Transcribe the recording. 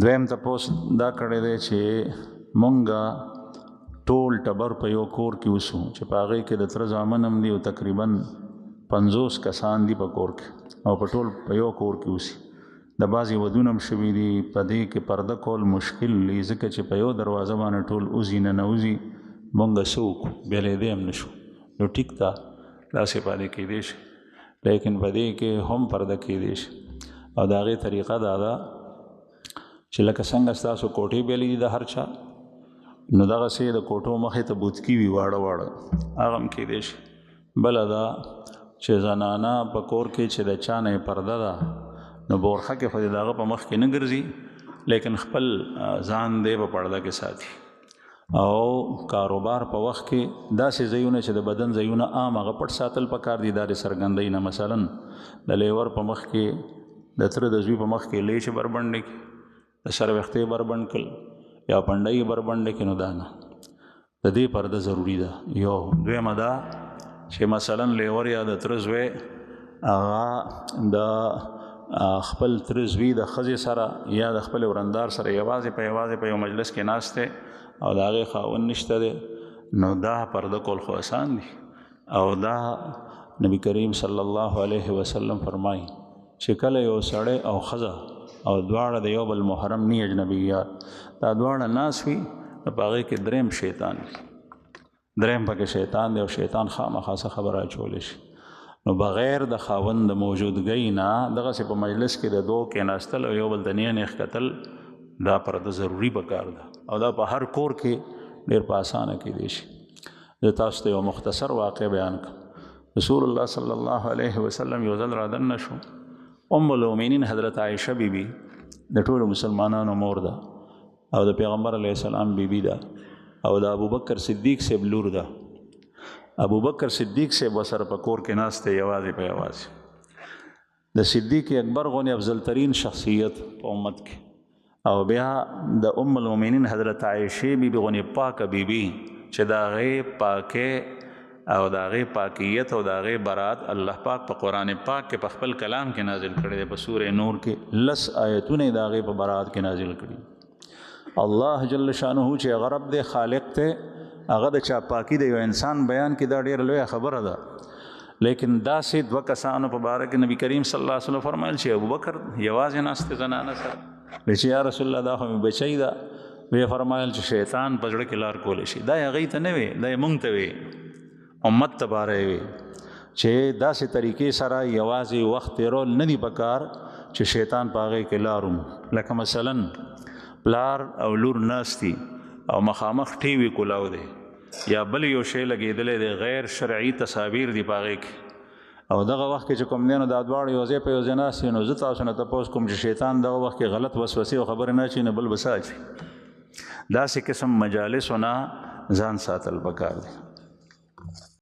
دویم تپوس دا کړی دی چې مونږ ټول ټبر په یو کور کې اوسو چې په هغې کې د تره زامن هم دي او تقریبا 50 کسان دي په کور کې او په ټول په یو کور کې اوسي. د بعضې ودونه هم شوي دي، په دې کې پرده کول مشکل دي ځکه چې په یو دروازه باندې ټول اوځي ننوځي، مونږ څه وکړو بېلېدی هم نه شو. نو ټیک ده داسې پاتې کېدی شي، لیکن په دې کې هم پرده کېدی شي. او د هغې طریقه دا ده چې لکه څنګه ستاسو کوټې بیلې دي د هر چا، نو دغسې د کوټو مخې ته بوتکي وي واړه واړه، هغه هم کېدی شي. بله دا چې زنانه په کور کې چې د چا نه پرده ده نو بورخه کې خو د هغه په مخ کې نه ګرځي، لیکن خپل ځان دی په پرده کې ساتي. او کاروبار په وخت کې داسې ځایونه چې د بدن ځایونه عام هغه پټ ساتل پکار دي، دا د څرګندۍ نه. مثلا د لیور په مخ کې، د تره د زوی په مخ کې لیچ بربنډې کړي، د سر ویښتې بربنډ کړل یا پنډۍ بربنډې کړي، نو دا نه، د دې پرده ضروري ده. یو دویمه دا چې مثلا لیور یا د تره زوی هغه د خپل تره زوی د ښځې سره یا د خپل ورندار سره یوازې په یو مجلس کې ناست دی او د هغې خاوند نشته دی، نو دا پرده کول خو آسان دي. او دا نبی کریم صلی الله علیه وسلم فرمایي چې کله یو سړی او ښځه او دواړه د یو بل محرم نی اجنبیات، دا دواړه ناست وي، نو په هغې کې دریم شیطان وي، دریم پکې شیطان دی او شیطان خامخا څه خبره اچولی شي. نو بغیر د خاوند د موجودګۍ نه دغسې په مجلس کې د دوه کېناستل او یو بل ته نیغ کتل، دا پرده ضروري پکار ده. او دا په هر کور کې ډېر په اسانه کېدی شي. زه تاسو ته یو مختصر واقع بیان کړم. رسول الله صلی الله علیه وسلم یو ځل رادننه شو. ام المؤمنین حضرت عایشه بیبي د ټولو مسلمانانو مور ده او د پیغمبر علیه السلام بیبي ده او د ابوبکر صدیق صاحب لور ده. ابوبکر صدیق صاحب ورسره په کور کې ناست دی یوازې په یوازې. د صدیق اکبر غونې افضل ترین شخصیت په امت کې، او بیا د ام المؤمنین حضرت عایشه بیبي غونې پاکه بیبي چې د هغې پاکې او د هغې پاکیت او د هغې برات الله پاک په قرآن پاک کې په خپل کلام کې نازل کړی دی. په سورې نور کې 10 آیتونه د هغې په برات کې نازل کړي. الله جل شانه چې هغه رب دی، خالق دی، هغه د چا پاکي د یو انسان بیان کې دا ډېره لویه خبره ده. لیکن داسې دوه کسانو په باره کې نبی کریم صلی الله علیه وسلم فرمایل چې ابوبکر یوازې ناست دی زنانه سره، وایي چې یا رسول الله دا خو مې بچی ده. ویې فرمایل چې شیطان په زړه کې لار کولی شي. دا یې هغې ته نه وي، دا یې موږ ته وي، امت ته باره وي چې داسې طریقې سره یوازې وخت تېرول نه دي پکار چې شیطان په هغې کې لار ومو. لکه مثلا پلار او لور ناستی او مخامخ ټي وي کولاو دی یا بل یو شی لګېدلی دی، غیر شرعي تصاویر دي په هغې کې، او دغه وخت کې چې کوم دی نو دا دواړه یو ځای په یو ځای ناست وي، نو زه تاسو نه تپوس کوم چې شیطان دغه وخت کې غلط وسوسې او خبرې نه اچوي، نه بل به څه اچوي. داسې قسم مجالسو نه ځان ساتل پکار دی.